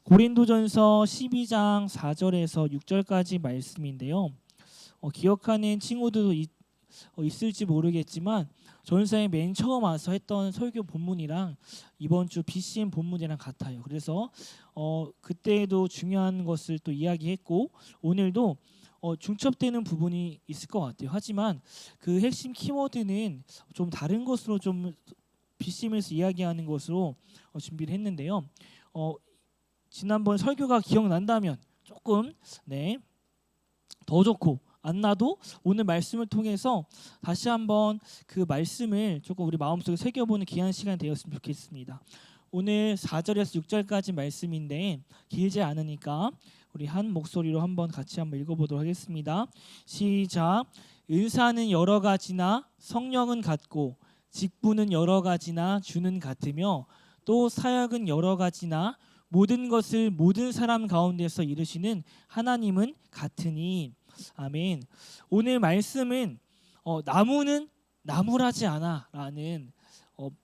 고린도전서 12장 4절에서 6절까지 말씀인데요. 기억하는 친구들도 있을지 모르겠지만 전사에 맨 처음 와서 했던 설교 본문이랑 이번 주 BCM 본문이랑 같아요. 그래서 그때도 중요한 것을 또 이야기했고 오늘도 중첩되는 부분이 있을 것 같아요. 하지만 그 핵심 키워드는 좀 다른 것으로 좀 BCM에서 이야기하는 것으로 준비를 했는데요. 지난번 설교가 기억난다면 조금 더 좋고 안 나도 오늘 말씀을 통해서 다시 한번 그 말씀을 조금 우리 마음속에 새겨보는 귀한 시간 되었으면 좋겠습니다. 오늘 4절에서 6절까지 말씀인데 길지 않으니까 우리 한 목소리로 한번 같이 한번 읽어보도록 하겠습니다. 시작. 은사는 여러 가지나 성령은 같고 직분은 여러 가지나 주는 같으며 또 사역은 여러 가지나 모든 것을 모든 사람 가운데서 이루시는 하나님은 같으니. 아멘. 오늘 말씀은 나무는 나무라지 않아라는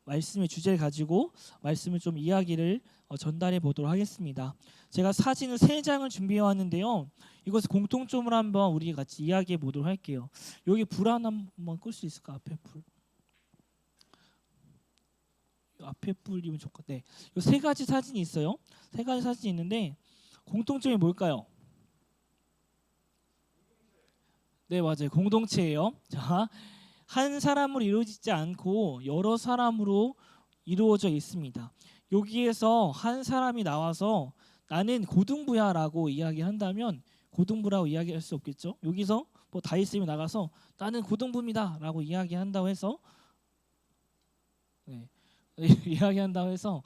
말씀의 주제를 가지고 말씀을 좀 이야기를 전달해 보도록 하겠습니다. 제가 사진을 3장을 준비해 왔는데요. 이것을 공통점으로 한번 우리 같이 이야기해 보도록 할게요. 여기 불 하나 한번 끌 수 있을까? 앞에 불. 앞에 불이면 좋겠다. 네. 이 3가지 사진이 있어요. 3가지 사진이 있는데 공통점이 뭘까요? 네, 맞아요. 공동체예요. 자, 한 사람으로 이루어지지 않고 여러 사람으로 이루어져 있습니다. 여기에서 한 사람이 나와서 나는 고등부야라고 이야기한다면 고등부라고 이야기할 수 없겠죠. 여기서 뭐 다이쌤이 나가서 나는 고등부입니다라고 이야기한다고 해서 이야기한다고 해서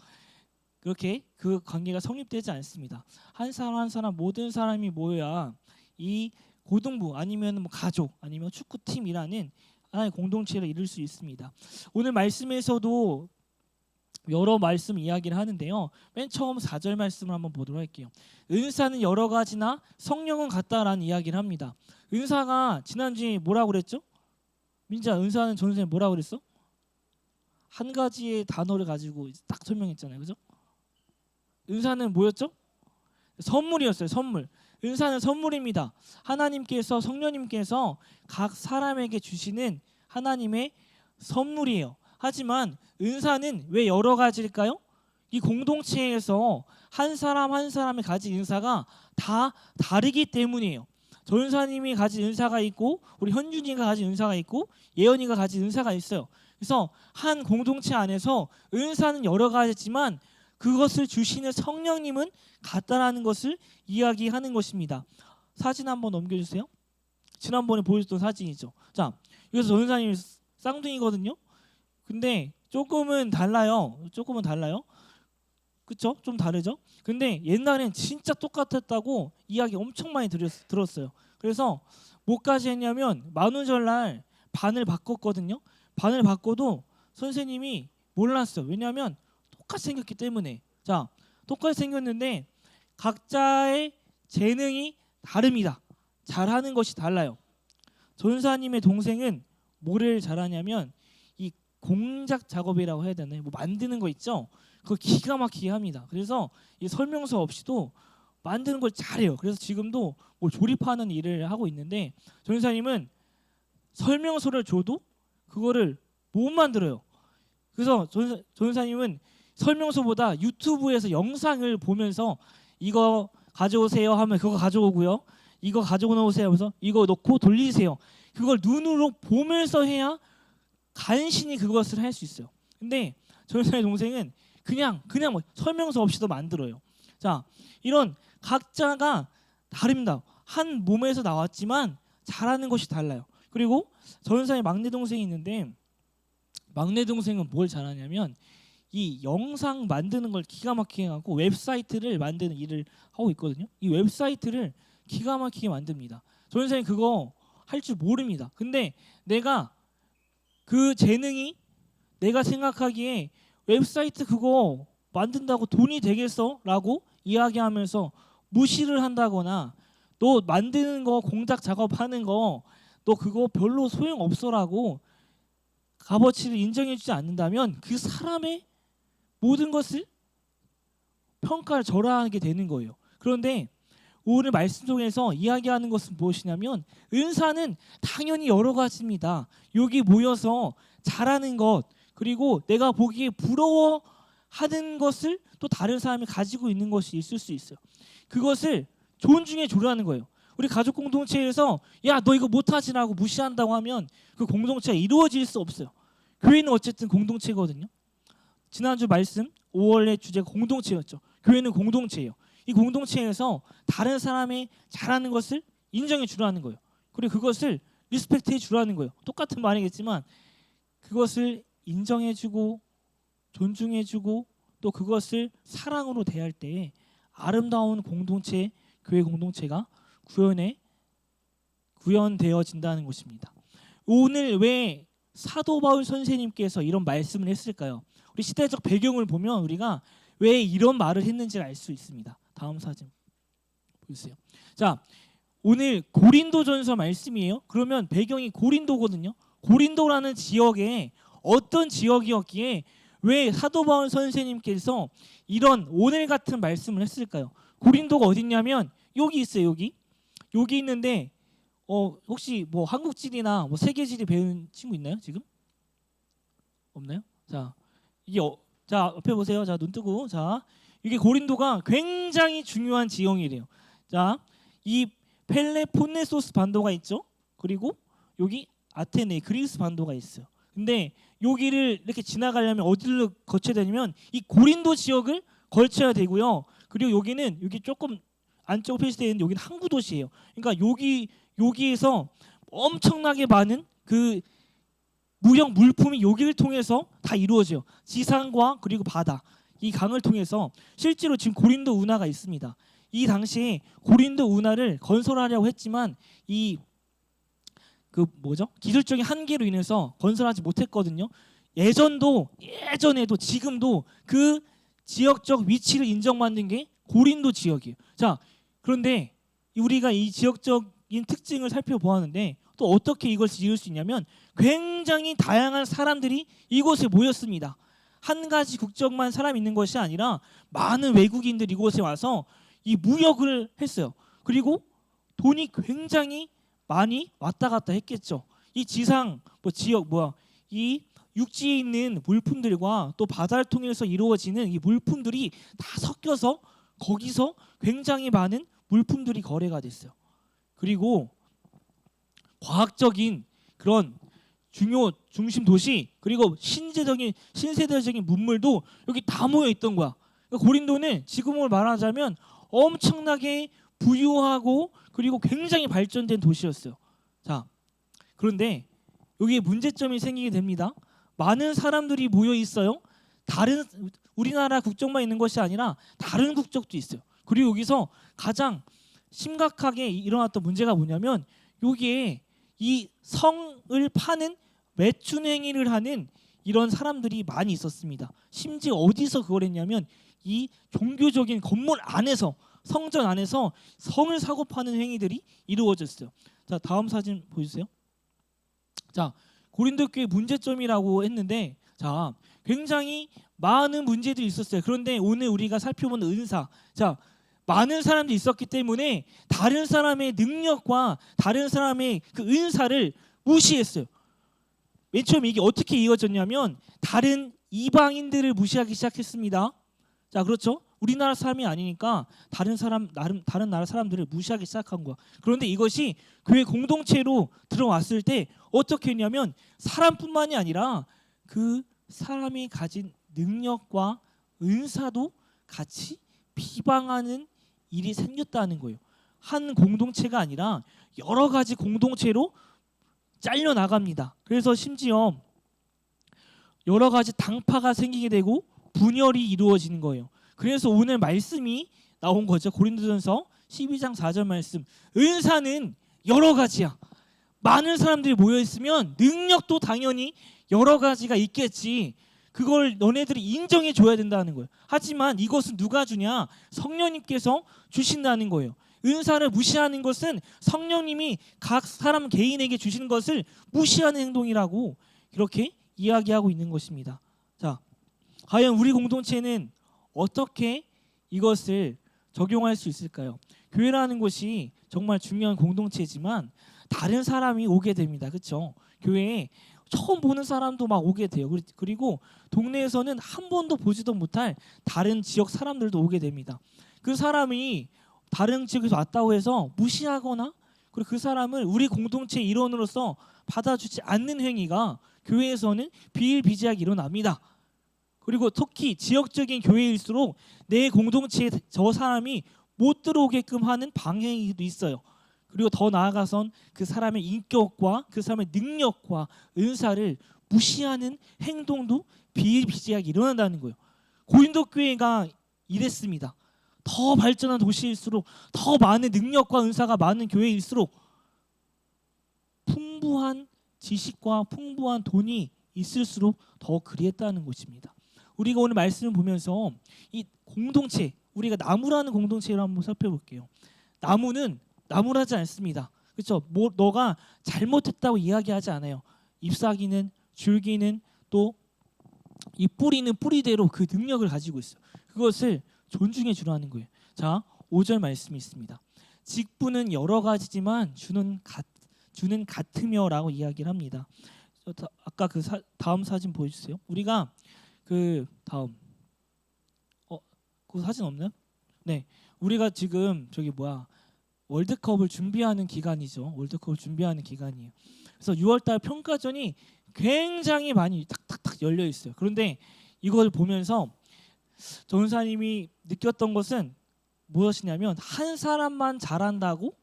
그렇게 그 관계가 성립되지 않습니다. 한 사람 한 사람 모든 사람이 모여야 이 고등부 아니면 뭐 가족 아니면 축구팀이라는 하나의 공동체를 이룰 수 있습니다. 오늘 말씀에서도 여러 말씀 이야기를 하는데요. 맨 처음 4절 말씀을 한번 보도록 할게요. 은사는 여러 가지나 성령은 같다라는 이야기를 합니다. 은사가 지난주에 뭐라고 그랬죠? 민자, 은사는 전선생님 뭐라고 그랬어? 한 가지의 단어를 가지고 딱 설명했잖아요. 그죠? 은사는 뭐였죠? 선물이었어요. 선물. 은사는 선물입니다. 하나님께서 성령님께서 각 사람에게 주시는 하나님의 선물이에요. 하지만 은사는 왜 여러 가지일까요? 이 공동체에서 한 사람 한 사람이 가진 은사가 다 다르기 때문이에요. 전사님이 가진 은사가 있고 우리 현준이가 가진 은사가 있고 예언이가 가진 은사가 있어요. 그래서 한 공동체 안에서 은사는 여러 가지지만 그것을 주시는 성령님은 같다라는 것을 이야기하는 것입니다. 사진 한번 넘겨주세요. 지난번에 보여줬던 사진이죠. 자, 여기서 전사님이 쌍둥이거든요. 근데 조금은 달라요. 그쵸? 좀 다르죠? 근데 옛날엔 진짜 똑같았다고 이야기 엄청 많이 들었어요. 그래서 뭐까지 했냐면 만우절날 반을 바꿨거든요. 반을 바꿔도 선생님이 몰랐어요. 왜냐하면 똑같이 생겼기 때문에. 자, 똑같이 생겼는데 각자의 재능이 다릅니다. 잘하는 것이 달라요. 전사님의 동생은 뭐를 잘하냐면 이 공작 작업이라고 해야 되나요? 뭐 만드는 거 있죠? 그거 기가 막히게 합니다. 그래서 이 설명서 없이도 만드는 걸 잘해요. 그래서 지금도 뭐 조립하는 일을 하고 있는데 전사님은 설명서를 줘도 그거를 못 만들어요. 그래서 전사님은 설명서보다 유튜브에서 영상을 보면서 이거 가져오세요 하면 그거 가져오고요. 이거 가지고 나오세요 하면서 이거 넣고 돌리세요. 그걸 눈으로 보면서 해야 간신히 그것을 할 수 있어요. 근데 전사의 동생은 그냥 뭐 설명서 없이도 만들어요. 자, 이런 각자가 다릅니다. 한 몸에서 나왔지만 잘하는 것이 달라요. 그리고 전사의 막내 동생이 있는데 막내 동생은 뭘 잘하냐면 이 영상 만드는 걸 기가 막히게 하고 웹사이트를 만드는 일을 하고 있거든요. 이 웹사이트를 기가 막히게 만듭니다. 전사님 그거 할 줄 모릅니다. 근데 내가 그 재능이 내가 생각하기에 웹사이트 그거 만든다고 돈이 되겠어? 라고 이야기하면서 무시를 한다거나 너 만드는 거 공작 작업하는 거 너 그거 별로 소용없어라고 값어치를 인정해주지 않는다면 그 사람의 모든 것을 평가를 절하하게 되는 거예요. 그런데 오늘 말씀 속에서 이야기하는 것은 무엇이냐면 은사는 당연히 여러 가지입니다. 여기 모여서 잘하는 것, 그리고 내가 보기에 부러워하는 것을 또 다른 사람이 가지고 있는 것이 있을 수 있어요. 그것을 존중해 주라는 거예요. 우리 가족 공동체에서 야 너 이거 못하지라고 무시한다고 하면 그 공동체가 이루어질 수 없어요. 교회는 어쨌든 공동체거든요. 지난주 말씀 5월의 주제가 공동체였죠. 교회는 공동체예요. 이 공동체에서 다른 사람의 잘하는 것을 인정해 주라는 거예요. 그리고 그것을 리스펙트해 주라는 거예요. 똑같은 말이겠지만 그것을 인정해 주고 존중해 주고 또 그것을 사랑으로 대할 때에 아름다운 공동체, 교회 공동체가 구현되어진다는 것입니다. 오늘 왜 사도 바울 선생님께서 이런 말씀을 했을까요? 우리 시대적 배경을 보면 우리가 왜 이런 말을 했는지를 알 수 있습니다. 다음 사진 보세요. 자, 오늘 고린도전서 말씀이에요. 그러면 배경이 고린도거든요. 고린도라는 지역에 어떤 지역이었기에 왜 사도 바울 선생님께서 이런 오늘 같은 말씀을 했을까요? 고린도가 어딨냐면 여기 있어요. 여기 있는데 혹시 뭐 한국지리나 뭐 세계지리 배운 친구 있나요? 지금? 없나요? 자, 이게 자 옆에 보세요. 자, 눈 뜨고 자 이게 고린도가 굉장히 중요한 지형이래요. 자, 이 펠레폰네소스 반도가 있죠. 그리고 여기 아테네 그리스 반도가 있어요. 근데 여기를 이렇게 지나가려면 어디를 거쳐야 되냐면 이 고린도 지역을 걸쳐야 되고요. 그리고 여기 조금 안쪽으로 표시되어 있는 여기는 항구 도시예요. 그러니까 여기에서 엄청나게 많은 그 무역 물품이 여기를 통해서 다 이루어져요. 지상과 그리고 바다. 이 강을 통해서 실제로 지금 고린도 운하가 있습니다. 이 당시에 고린도 운하를 건설하려고 했지만 이 기술적인 한계로 인해서 건설하지 못했거든요. 예전에도 지금도 그 지역적 위치를 인정받는 게 고린도 지역이에요. 자, 그런데 우리가 이 지역적인 특징을 살펴보았는데 또 어떻게 이걸 지을 수 있냐면 굉장히 다양한 사람들이 이곳에 모였습니다. 한 가지 국적만 사람 있는 것이 아니라 많은 외국인들이 이곳에 와서 이 무역을 했어요. 그리고 돈이 굉장히 많이 왔다 갔다 했겠죠. 이 지상 이 육지에 있는 물품들과 또 바다를 통해서 이루어지는 이 물품들이 다 섞여서 거기서 굉장히 많은 물품들이 거래가 됐어요. 그리고 과학적인 그런 중요 중심 도시 그리고 신세대적인 문물도 여기 다 모여 있던 거야. 그러니까 고린도는 지금을 말하자면 엄청나게 부유하고 그리고 굉장히 발전된 도시였어요. 자, 그런데 여기에 문제점이 생기게 됩니다. 많은 사람들이 모여 있어요. 다른 우리나라 국적만 있는 것이 아니라 다른 국적도 있어요. 그리고 여기서 가장 심각하게 일어났던 문제가 뭐냐면 여기에 이 성을 파는 매춘 행위를 하는 이런 사람들이 많이 있었습니다. 심지어 어디서 그걸 했냐면 이 종교적인 건물 안에서 성전 안에서 성을 사고 파는 행위들이 이루어졌어요. 자, 다음 사진 보여주세요. 자, 고린도 교회 문제점이라고 했는데 자, 굉장히 많은 문제들이 있었어요. 그런데 오늘 우리가 살펴보는 은사, 자, 많은 사람들이 있었기 때문에 다른 사람의 능력과 다른 사람의 그 은사를 무시했어요. 맨 처음에 이게 어떻게 이어졌냐면 다른 이방인들을 무시하기 시작했습니다. 자, 그렇죠? 우리나라 사람이 아니니까 다른 나라 사람들을 무시하기 시작한 거야. 그런데 이것이 교회 공동체로 들어왔을 때 어떻게 했냐면 사람뿐만이 아니라 그 사람이 가진 능력과 은사도 같이 비방하는 일이 생겼다는 거예요. 한 공동체가 아니라 여러 가지 공동체로 잘려 나갑니다. 그래서 심지어 여러 가지 당파가 생기게 되고 분열이 이루어지는 거예요. 그래서 오늘 말씀이 나온 거죠. 고린도전서 12장 4절 말씀. 은사는 여러 가지야. 많은 사람들이 모여 있으면 능력도 당연히 여러 가지가 있겠지. 그걸 너네들이 인정해 줘야 된다는 거예요. 하지만 이것은 누가 주냐? 성령님께서 주신다는 거예요. 은사를 무시하는 것은 성령님이 각 사람 개인에게 주시는 것을 무시하는 행동이라고 이렇게 이야기하고 있는 것입니다. 자, 과연 우리 공동체는 어떻게 이것을 적용할 수 있을까요? 교회라는 곳이 정말 중요한 공동체지만 다른 사람이 오게 됩니다. 그렇죠? 교회에 처음 보는 사람도 막 오게 돼요. 그리고 동네에서는 한 번도 보지도 못할 다른 지역 사람들도 오게 됩니다. 그 사람이 다른 지역에서 왔다고 해서 무시하거나 그리고 그 사람을 우리 공동체의 일원으로서 받아주지 않는 행위가 교회에서는 비일비재하게 일어납니다. 그리고 특히 지역적인 교회일수록 내 공동체에 저 사람이 못 들어오게끔 하는 방해도 있어요. 그리고 더 나아가선 그 사람의 인격과 그 사람의 능력과 은사를 무시하는 행동도 비일비재하게 일어난다는 거예요. 고린도 교회가 이랬습니다. 더 발전한 도시일수록 더 많은 능력과 은사가 많은 교회일수록 풍부한 지식과 풍부한 돈이 있을수록 더 그리했다는 것입니다. 우리가 오늘 말씀을 보면서 이 공동체, 우리가 나무라는 공동체를 한번 살펴볼게요. 나무는 나무라지 않습니다. 그렇죠? 뭐 너가 잘못했다고 이야기하지 않아요. 잎사귀는 줄기는 또 이 뿌리는 뿌리대로 그 능력을 가지고 있어요. 그것을 존중해 주라는 거예요. 자, 5절 말씀이 있습니다. 직분은 여러 가지지만 주는 같으며라고 이야기를 합니다. 아까 그 다음 사진 보여주세요. 우리가 그 다음 그 사진 없나요? 네, 우리가 지금 월드컵을 준비하는 기간이죠. 월드컵을 준비하는 기간이에요. 그래서 6월달 평가전이 굉장히 많이 탁탁탁 열려 있어요. 그런데 이걸 보면서 전사님이 느꼈던 것은 무엇이냐면 한 사람만 잘한다고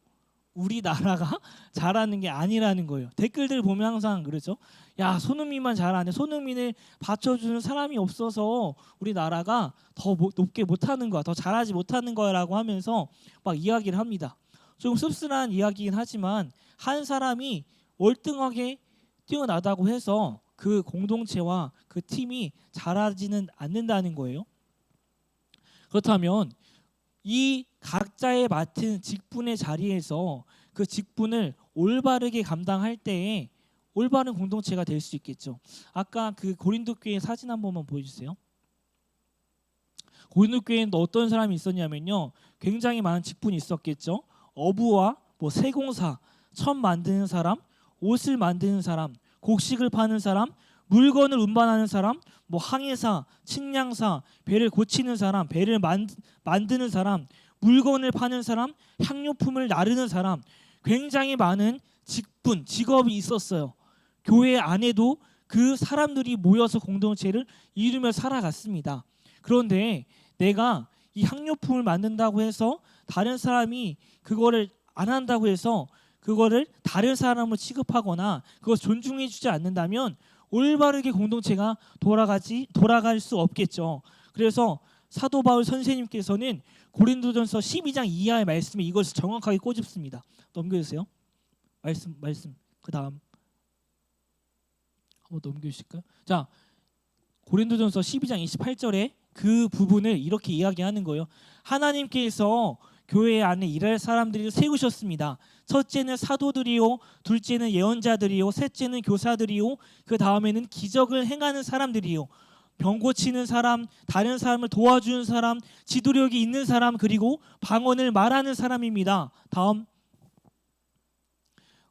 우리나라가 잘하는 게 아니라는 거예요. 댓글들 보면 항상 그러죠. 야, 손흥민만 잘하네. 손흥민을 받쳐주는 사람이 없어서 우리나라가 더 높게 못하는 거야. 더 잘하지 못하는 거야라고 하면서 막 이야기를 합니다. 좀 씁쓸한 이야기긴 하지만 한 사람이 월등하게 뛰어나다고 해서 그 공동체와 그 팀이 잘하지는 않는다는 거예요. 그렇다면 이 각자의 맡은 직분의 자리에서 그 직분을 올바르게 감당할 때에 올바른 공동체가 될 수 있겠죠. 아까 그 고린도 교회 사진 한 번만 보여주세요. 고린도 교회에는 어떤 사람이 있었냐면요, 굉장히 많은 직분이 있었겠죠. 어부와 세공사, 천 만드는 사람, 옷을 만드는 사람, 곡식을 파는 사람, 물건을 운반하는 사람, 항해사, 측량사, 배를 고치는 사람, 배를 만드는 사람, 물건을 파는 사람, 향료품을 나르는 사람, 굉장히 많은 직업이 있었어요. 교회 안에도 그 사람들이 모여서 공동체를 이루며 살아갔습니다. 그런데 내가 이 향료품을 만든다고 해서 다른 사람이 그거를 안 한다고 해서 그거를 다른 사람으로 취급하거나 그것을 존중해 주지 않는다면 올바르게 공동체가 돌아갈 수 없겠죠. 그래서 사도 바울 선생님께서는 고린도전서 12장 이하의 말씀에 이것을 정확하게 꼬집습니다. 넘겨주세요. 말씀 그 다음 한번 넘겨주실까요? 자, 고린도전서 12장 28절에 그 부분을 이렇게 이야기하는 거예요. 하나님께서 교회 안에 일할 사람들을 세우셨습니다. 첫째는 사도들이요, 둘째는 예언자들이요, 셋째는 교사들이요, 그 다음에는 기적을 행하는 사람들이요, 병 고치는 사람, 다른 사람을 도와주는 사람, 지도력이 있는 사람, 그리고 방언을 말하는 사람입니다. 다음,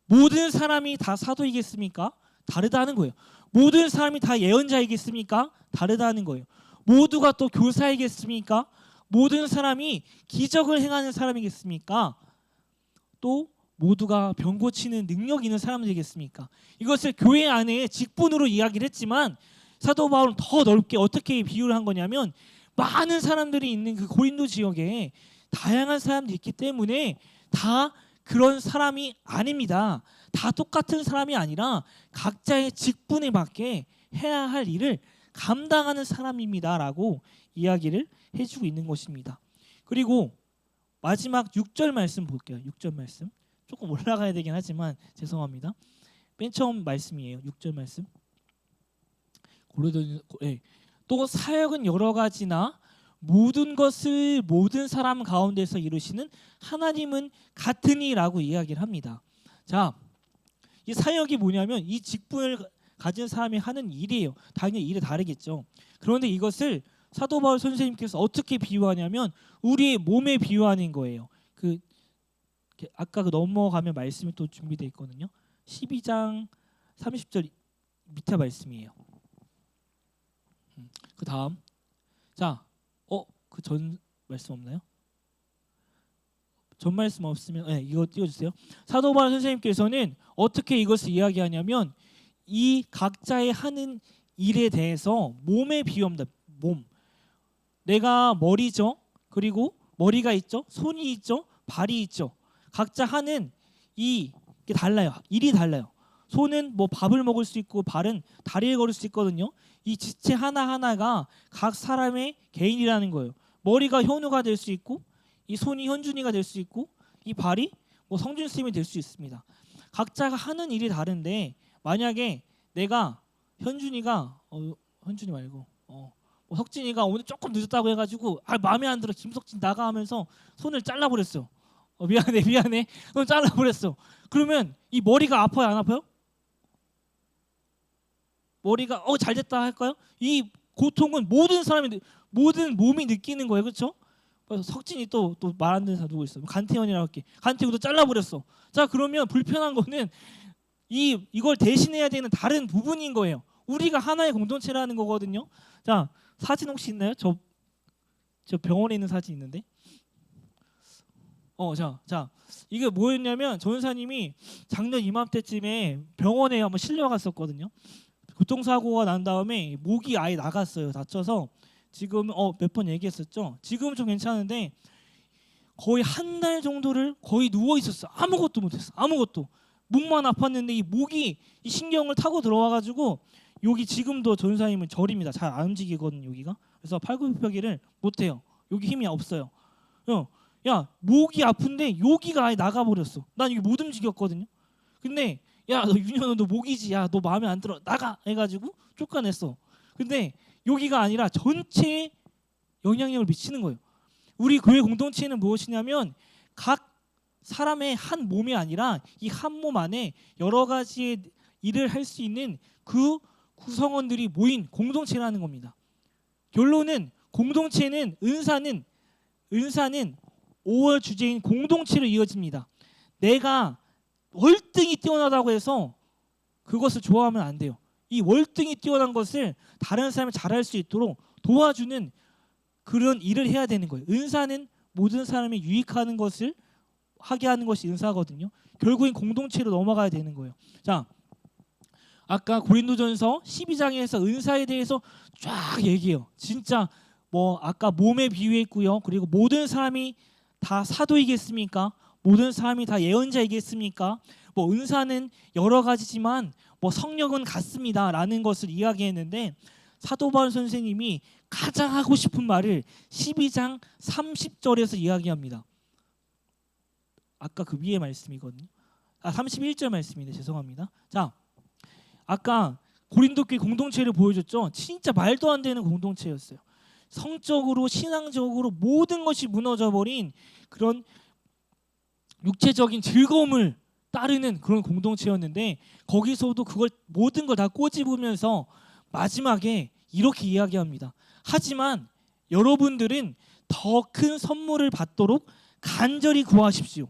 모든 사람이 다 사도이겠습니까? 다르다는 거예요. 모든 사람이 다 예언자이겠습니까? 다르다는 거예요. 모두가 또 교사이겠습니까? 모든 사람이 기적을 행하는 사람이겠습니까? 또 모두가 병 고치는 능력 있는 사람들이겠습니까? 이것을 교회 안에 직분으로 이야기를 했지만 사도 바울은 더 넓게 어떻게 비유를 한 거냐면 많은 사람들이 있는 그 고린도 지역에 다양한 사람들이 있기 때문에 다 그런 사람이 아닙니다. 다 똑같은 사람이 아니라 각자의 직분에 맞게 해야 할 일을 감당하는 사람입니다라고 이야기를 해주고 있는 것입니다. 그리고 마지막 6절 말씀 볼게요. 6절 말씀 조금 올라가야 되긴 하지만 죄송합니다. 맨 처음 말씀이에요. 6절 말씀. 또 사역은 여러 가지나 모든 것을 모든 사람 가운데서 이루시는 하나님은 같으니라고 이야기를 합니다. 자, 이 사역이 뭐냐면 이 직분을 가진 사람이 하는 일이에요. 당연히 일이 다르겠죠. 그런데 이것을 사도 바울 선생님께서 어떻게 비유하냐면 우리의 몸에 비유하는 거예요. 아까 넘어가면 말씀이 또 준비되어 있거든요. 12장 30절 밑에 말씀이에요. 그 다음 그 전 말씀 없나요? 전 말씀 없으면 이거 띄워주세요. 사도 바울 선생님께서는 어떻게 이것을 이야기하냐면 이 각자의 하는 일에 대해서 몸에 비유합니다. 몸. 내가 머리죠. 그리고 머리가 있죠. 손이 있죠. 발이 있죠. 각자 하는 이게 달라요. 일이 달라요. 손은 뭐 밥을 먹을 수 있고 발은 다리를 걸을 수 있거든요. 이 지체 하나하나가 각 사람의 개인이라는 거예요. 머리가 현우가 될 수 있고 이 손이 현준이가 될 수 있고 이 발이 뭐 성준 쌤이 될 수 있습니다. 각자가 하는 일이 다른데 만약에 내가 현준이가 현준이 말고 뭐 석진이가 오늘 조금 늦었다고 해가지고 마음에 안 들어 김석진 나가 하면서 손을 잘라버렸어. 미안해 손 잘라버렸어. 그러면 이 머리가 아파요 안 아파요? 머리가 잘됐다 할까요? 이 고통은 모든 몸이 느끼는 거예요. 그렇죠? 석진이 또 말 안 듣는 사람 누구 있어? 간태현이라고 할게. 간태현도 잘라버렸어. 자 그러면 불편한 거는 이걸 대신해야 되는 다른 부분인 거예요. 우리가 하나의 공동체라는 거거든요. 자 사진 혹시 있나요? 저 병원에 있는 사진 있는데. 자 이게 뭐였냐면 전사님이 작년 이맘때쯤에 병원에 한번 실려갔었거든요. 교통사고가 난 다음에 목이 아예 나갔어요. 다쳐서 지금 몇 번 얘기했었죠. 지금은 좀 괜찮은데 거의 한 달 정도를 거의 누워 있었어. 아무것도 못했어. 아무것도. 목만 아팠는데 이 목이 이 신경을 타고 들어와가지고 여기 지금도 전사님은 저립니다. 잘 안 움직이거든요. 여기가. 그래서 팔굽혀펴기를 못해요. 여기 힘이 없어요. 야 목이 아픈데 여기가 아예 나가버렸어. 난 이게 못 움직였거든요. 근데 야 너 윤현아 너 목이지. 야 너 마음에 안 들어. 나가 해가지고 쫓아냈어. 근데 여기가 아니라 전체에 영향력을 미치는 거예요. 우리 교회 공동체는 무엇이냐면 각 사람의 한 몸이 아니라 이 한 몸 안에 여러 가지의 일을 할 수 있는 그 구성원들이 모인 공동체라는 겁니다. 결론은 공동체는 은사는 5월 주제인 공동체로 이어집니다. 내가 월등히 뛰어나다고 해서 그것을 좋아하면 안 돼요. 이 월등히 뛰어난 것을 다른 사람이 잘할 수 있도록 도와주는 그런 일을 해야 되는 거예요. 은사는 모든 사람이 유익하는 것을 하게 하는 것이 은사거든요. 결국엔 공동체로 넘어가야 되는 거예요. 자, 아까 고린도전서 12장에서 은사에 대해서 쫙 얘기해요. 진짜 뭐 아까 몸에 비유했고요. 그리고 모든 사람이 다 사도이겠습니까? 모든 사람이 다 예언자이겠습니까? 뭐 은사는 여러 가지지만 뭐 성령은 같습니다라는 것을 이야기했는데 사도 바울 선생님이 가장 하고 싶은 말을 12장 30절에서 이야기합니다. 아까 그 위에 말씀이거든요. 31절 말씀인데 죄송합니다. 자, 아까 고린도 교회 공동체를 보여줬죠. 진짜 말도 안 되는 공동체였어요. 성적으로 신앙적으로 모든 것이 무너져버린 그런 육체적인 즐거움을 따르는 그런 공동체였는데 거기서도 그걸 모든 걸 다 꼬집으면서 마지막에 이렇게 이야기합니다. 하지만 여러분들은 더 큰 선물을 받도록 간절히 구하십시오.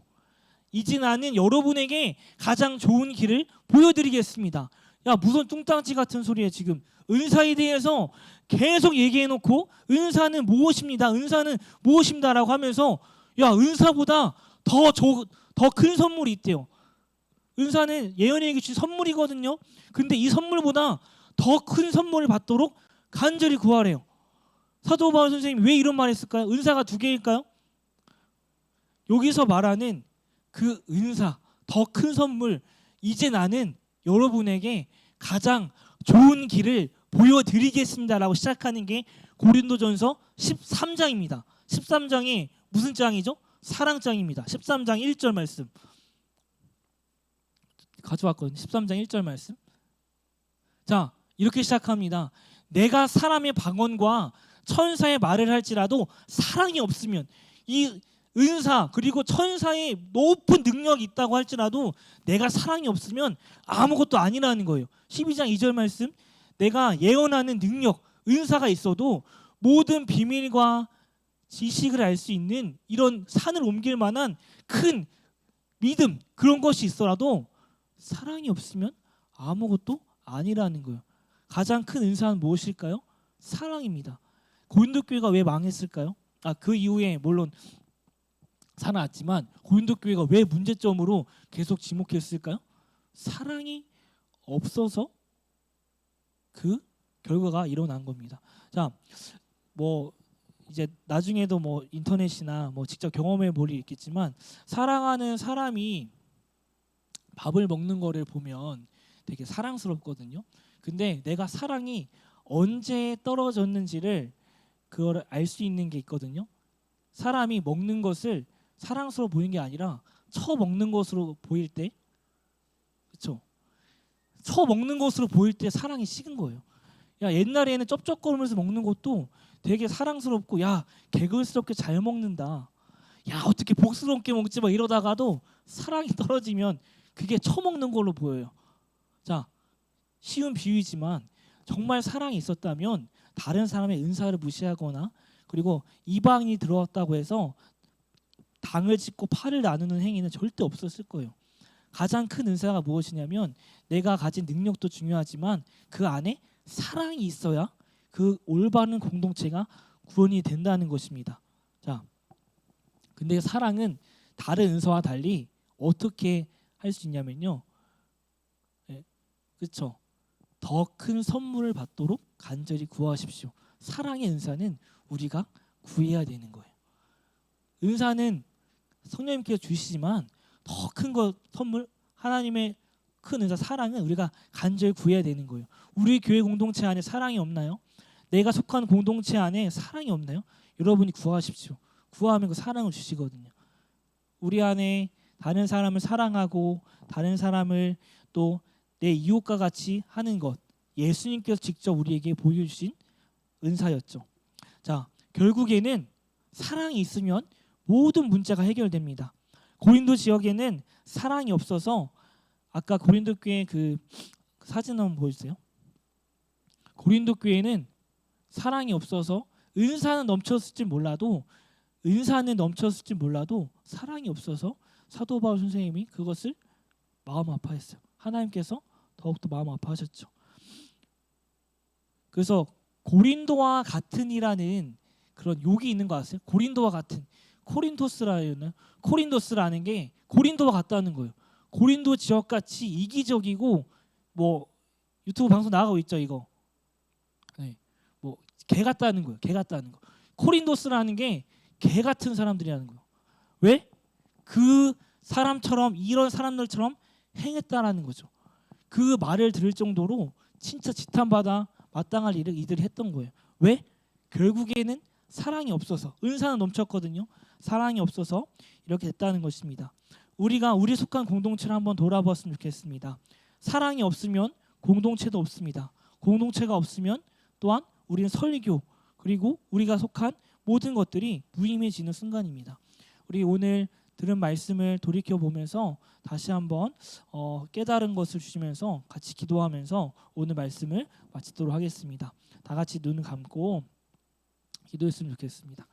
이제 나는 여러분에게 가장 좋은 길을 보여드리겠습니다. 야 무슨 뚱땅지 같은 소리에 지금 은사에 대해서 계속 얘기해놓고 은사는 무엇입니다. 은사는 무엇입니다라고 하면서 야 은사보다 더 큰 선물이 있대요. 은사는 예언에게 주신 선물이거든요. 근데 이 선물보다 더 큰 선물을 받도록 간절히 구하래요. 사도 바울 선생님이 왜 이런 말 했을까요? 은사가 두 개일까요? 여기서 말하는 그 은사, 더 큰 선물, 이제 나는 여러분에게 가장 좋은 길을 보여드리겠습니다라고 시작하는 게 고린도전서 13장입니다. 13장이 무슨 장이죠? 사랑장입니다. 13장 1절 말씀 가져왔거든요. 13장 1절 말씀. 자, 이렇게 시작합니다. 내가 사람의 방언과 천사의 말을 할지라도 사랑이 없으면 이 은사 그리고 천사의 높은 능력이 있다고 할지라도 내가 사랑이 없으면 아무것도 아니라는 거예요. 12장 2절 말씀. 내가 예언하는 능력, 은사가 있어도 모든 비밀과 지식을 알 수 있는 이런 산을 옮길 만한 큰 믿음 그런 것이 있어라도 사랑이 없으면 아무것도 아니라는 거예요. 가장 큰 은사는 무엇일까요? 사랑입니다. 고린도 교회가 왜 망했을까요? 그 이후에 물론 살아났지만 고린도 교회가 왜 문제점으로 계속 지목했을까요? 사랑이 없어서 그 결과가 일어난 겁니다. 자, 뭐 이제 나중에도 뭐 인터넷이나 뭐 직접 경험해 볼 일이 있겠지만 사랑하는 사람이 밥을 먹는 거를 보면 되게 사랑스럽거든요. 근데 내가 사랑이 언제 떨어졌는지를 그거를 알 수 있는 게 있거든요. 사람이 먹는 것을 사랑스러워 보이는 게 아니라 처먹는 것으로 보일 때, 그렇죠? 처먹는 것으로 보일 때 사랑이 식은 거예요. 야, 옛날에는 쩝쩝거리면서 먹는 것도 되게 사랑스럽고, 야, 개걸스럽게 잘 먹는다. 야, 어떻게 복스럽게 먹지 막 이러다가도 사랑이 떨어지면 그게 처먹는 걸로 보여요. 자, 쉬운 비유이지만 정말 사랑이 있었다면 다른 사람의 은사를 무시하거나 그리고 이방인이 들어왔다고 해서 당을 짓고 팔을 나누는 행위는 절대 없었을 거예요. 가장 큰 은사가 무엇이냐면 내가 가진 능력도 중요하지만 그 안에 사랑이 있어야 그 올바른 공동체가 구원이 된다는 것입니다. 자, 근데 사랑은 다른 은사와 달리 어떻게 할 수 있냐면요. 그렇죠. 더 큰 선물을 받도록 간절히 구하십시오. 사랑의 은사는 우리가 구해야 되는 거예요. 은사는 성령님께서 주시지만 더 큰 것 선물 하나님의 큰 은사 사랑은 우리가 간절히 구해야 되는 거예요. 우리 교회 공동체 안에 사랑이 없나요? 내가 속한 공동체 안에 사랑이 없나요? 여러분이 구하십시오. 구하면 그 사랑을 주시거든요. 우리 안에 다른 사람을 사랑하고 다른 사람을 또 내 이웃과 같이 하는 것 예수님께서 직접 우리에게 보여주신 은사였죠. 자, 결국에는 사랑이 있으면 모든 문제가 해결됩니다. 고린도 지역에는 사랑이 없어서 아까 고린도 교회 그 사진 한번 보여주세요. 고린도 교회는 사랑이 없어서 은사는 넘쳤을지 몰라도 사랑이 없어서 사도 바울 선생님이 그것을 마음 아파했어요. 하나님께서 더욱더 마음 아파하셨죠. 그래서 고린도와 같은이라는 그런 욕이 있는 거 아세요? 고린도와 같은 코린토스라는 게 고린도와 같다는 거예요. 고린도 지역같이 이기적이고 뭐 유튜브 방송 나가고 있죠 이거. 네, 뭐 개 같다는 거예요. 개 같다는 거. 코린토스라는 게 개 같은 사람들이라는 거예요. 왜? 그 사람처럼 이런 사람들처럼 행했다라는 거죠. 그 말을 들을 정도로 진짜 지탄받아 마땅할 일을 이들이 했던 거예요. 왜? 결국에는 사랑이 없어서 은사는 넘쳤거든요. 사랑이 없어서 이렇게 됐다는 것입니다. 우리가 우리 속한 공동체를 한번 돌아보았으면 좋겠습니다. 사랑이 없으면 공동체도 없습니다. 공동체가 없으면 또한 우리는 설교 그리고 우리가 속한 모든 것들이 무의미해지는 순간입니다. 우리 오늘 들은 말씀을 돌이켜 보면서 다시 한번 깨달은 것을 주시면서 같이 기도하면서 오늘 말씀을 마치도록 하겠습니다. 다 같이 눈 감고 기도했으면 좋겠습니다.